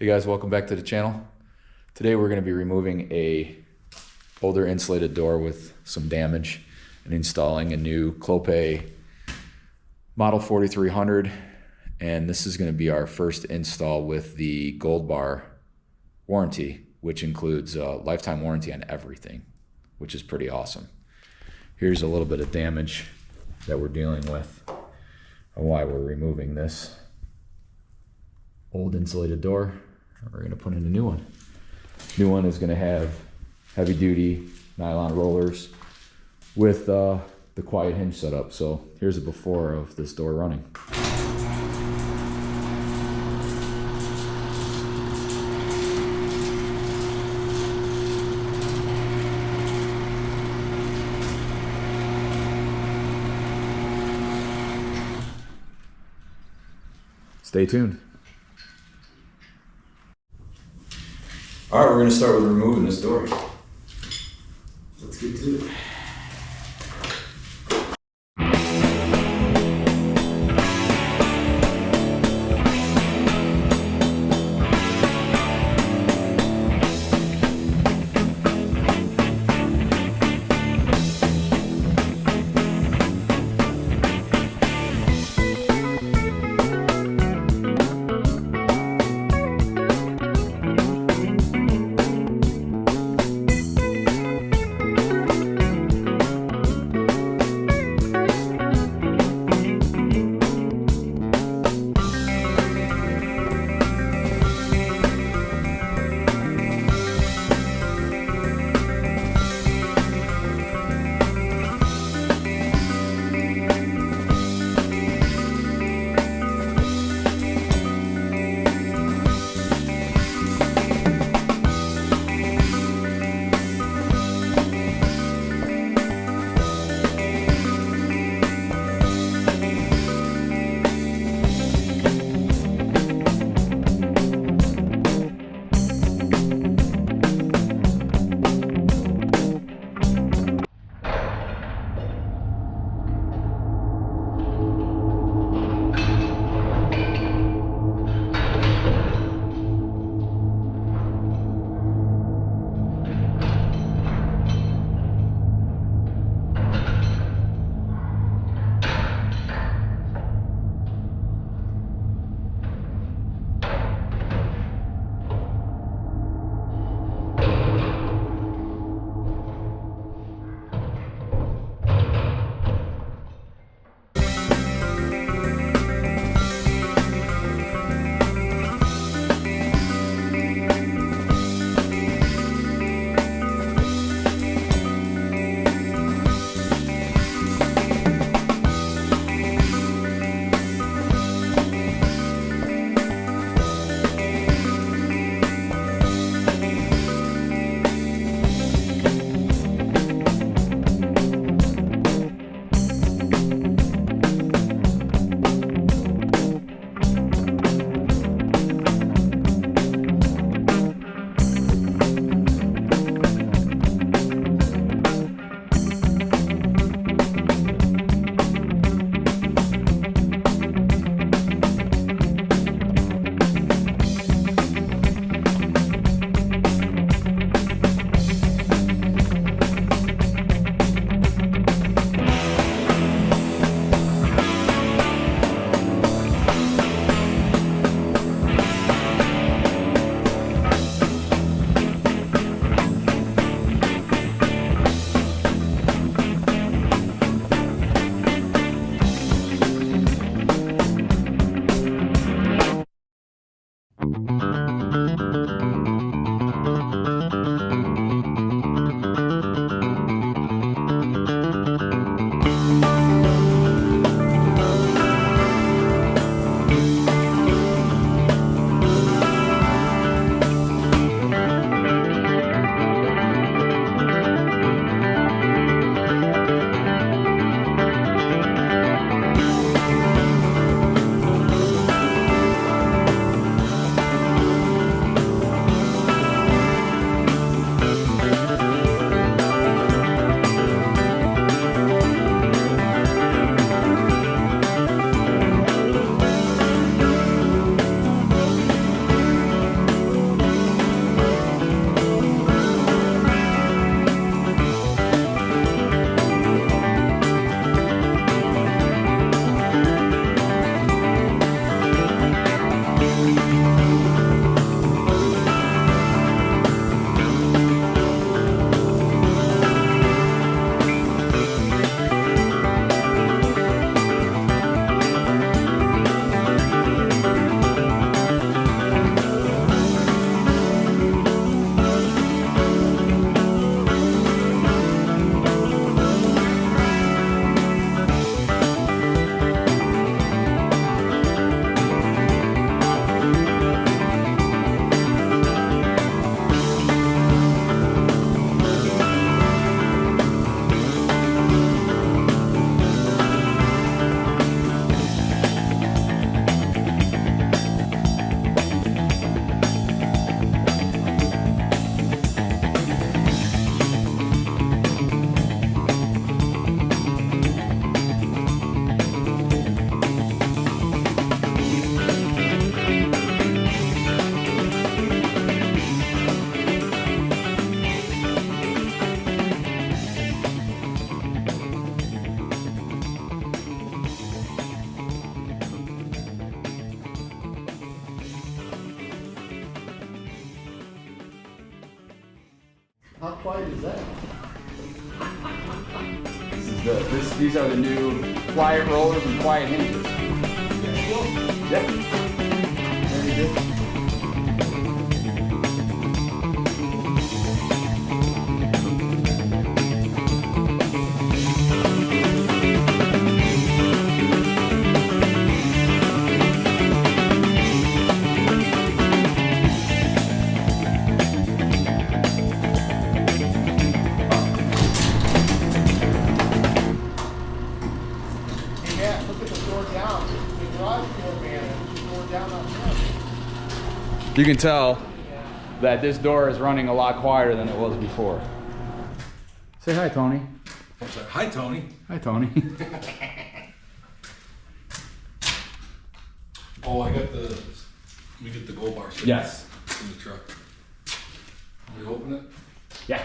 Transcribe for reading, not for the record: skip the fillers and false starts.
Hey guys, welcome back to the channel. Today we're going to be removing a older insulated door with some damage and installing a new Clopay Model 4300, and this is going to be our first install with the Gold Bar warranty, which includes a lifetime warranty on everything, which is pretty awesome. Here's a little bit of damage that we're dealing with and why we're removing this old insulated door. We're going to put in a new one. New one is going to have heavy duty nylon rollers with the quiet hinge setup. So here's a before of this door running. Stay tuned. All right, we're going to start with removing this door. Let's get to it. How quiet is that? These are the new quiet rollers and quiet hinges. Yep. Very good. Yeah, look at the door down. The garage door man, the door down up front. You can tell that this door is running a lot quieter than it was before. Say hi, Tony. What's that? Hi, Tony. Hi, Tony. Oh, I got the. We get the gold bar. Yes. In the truck. We open it. Yeah.